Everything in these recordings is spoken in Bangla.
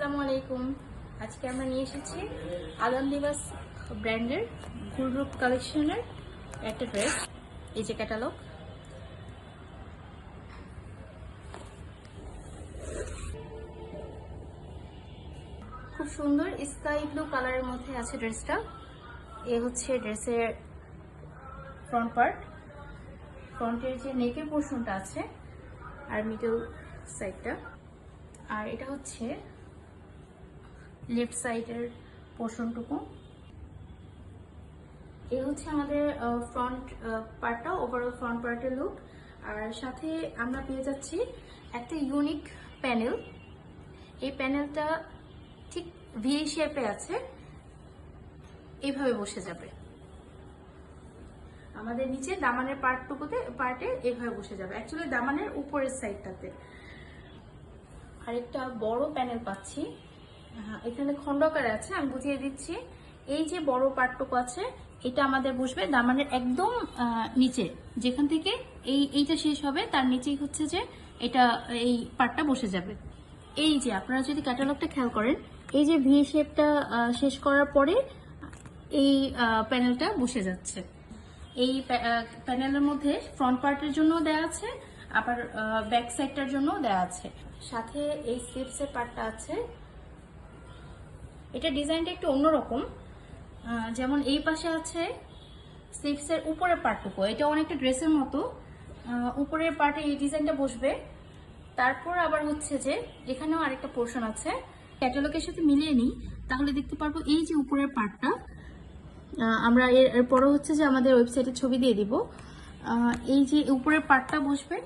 আসসালামু আলাইকুম। আজকে আমরা নিয়ে এসেছি আলাম লিবাস ব্র্যান্ডের গুলরুপ কালেকশনের একটা ড্রেস। এই যে ক্যাটালগ। খুব সুন্দর স্কাই ব্লু কালারের মধ্যে আছে ড্রেসটা। এ হচ্ছে ড্রেসের ফ্রন্ট পার্ট, ফ্রন্টের যে নেকের পোর্শনটা আছে আর মিডল সাইডটা, আর এটা হচ্ছে লেফট সাইডের পোর্শনটুকু। এই হচ্ছে আমাদের ফ্রন্ট পার্টটা, ওভারঅল ফ্রন্ট পার্টের লুক। আর সাথে আমরা পেয়ে যাচ্ছি একটা ইউনিক প্যানেল। এই প্যানেলটা ঠিক ভি শেপে আছে, এইভাবে বসে যাবে। আমাদের নিচে দামানের পার্টে এইভাবে বসে যাবে, অ্যাকচুয়ালি দামানের উপরের সাইডটাতে। আরেকটা বড় প্যানেল পাচ্ছি, এখানে খণ্ডকারে আছে, আমি বুঝিয়ে দিচ্ছি। এই যে বড় পার্টটুকু আছে, এটা আমাদের বসবে দামানের একদম নিচে, যেখান থেকে এইটা শেষ হবে তার নিচেই হচ্ছে যে এটা, এই পার্টটা বসে যাবে। এই যে আপনারা যদি ক্যাটালগটা খেয়াল করেন, এই যে ভি শেপটা শেষ করার পরে এই প্যানেলটা বসে যাচ্ছে। এই প্যানেলের মধ্যে ফ্রন্ট পার্টের জন্য দেয়া আছে, আবার ব্যাক সাইডটার জন্য দেয়া আছে। সাথে এই স্লিপসের পার্টটা আছে। এটা ডিজাইনটা একটু অন্যরকম, যেমন এই পাশে আছে স্লিপসের উপরের পার্টটুকু, এটা অনেকটা ড্রেসের মতো। উপরের পার্টে এই ডিজাইনটা বসবে। তারপর আবার হচ্ছে যে এখানেও আরেকটা পোর্শন আছে, ক্যাটালগের সাথে মিলিয়ে নিই তাহলে দেখতে পারবো। এই যে উপরের পার্টটা, আমরা এরপরও হচ্ছে যে আমাদের ওয়েবসাইটে ছবি দিয়ে দিব। এই যে উপরের পার্টটা বসবে,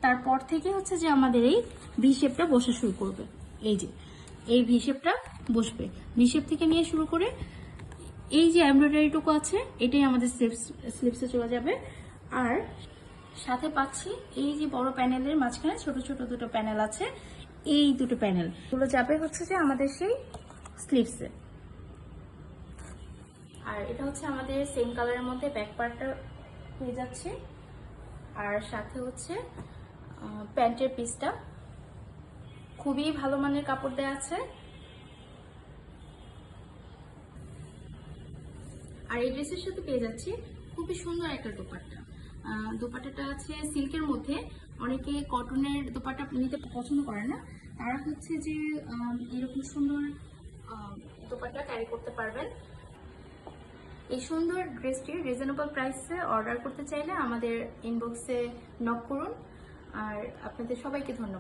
তারপর থেকে হচ্ছে যে আমাদের এই ভি শেপটা বসা শুরু করবে। এই যে এই ভি শেপটা বসবে, ভি শেপ থেকে নিয়ে শুরু করে এই যে এমব্রয়ডারিটুকু আছে, এটাই আমাদের স্লিপসে চলে যাবে। আর সাথে পাচ্ছি এই যে বড় প্যানেলের মাঝখানে ছোট ছোট দুটো প্যানেল আছে, এই দুটো প্যানেল গুলো যাবে হচ্ছে যে আমাদের সেই স্লিপসে। আর এটা হচ্ছে আমাদের সেম কালারের মধ্যে ব্যাক পার্টটা হয়ে যাচ্ছে। আর সাথে হচ্ছে প্যান্টের পিসটা খুবই ভালো মানের কাপড় দেওয়া আছে। আর এই ড্রেসের সাথে পেয়ে যাচ্ছি খুবই সুন্দর একটা দোপাট্টা। দোপাট্টাটা আছে সিল্কের মধ্যে। অনেকে কটনের দোপাট্টা নিতে পছন্দ করে না, তারা হচ্ছে যে এরকম সুন্দর দোপাট্টা ক্যারি করতে পারবেন। এই সুন্দর ড্রেসটি রিজনেবল প্রাইসে অর্ডার করতে চাইলে আমাদের ইনবক্সে নক করুন। আর আপনাদের সবাইকে ধন্যবাদ।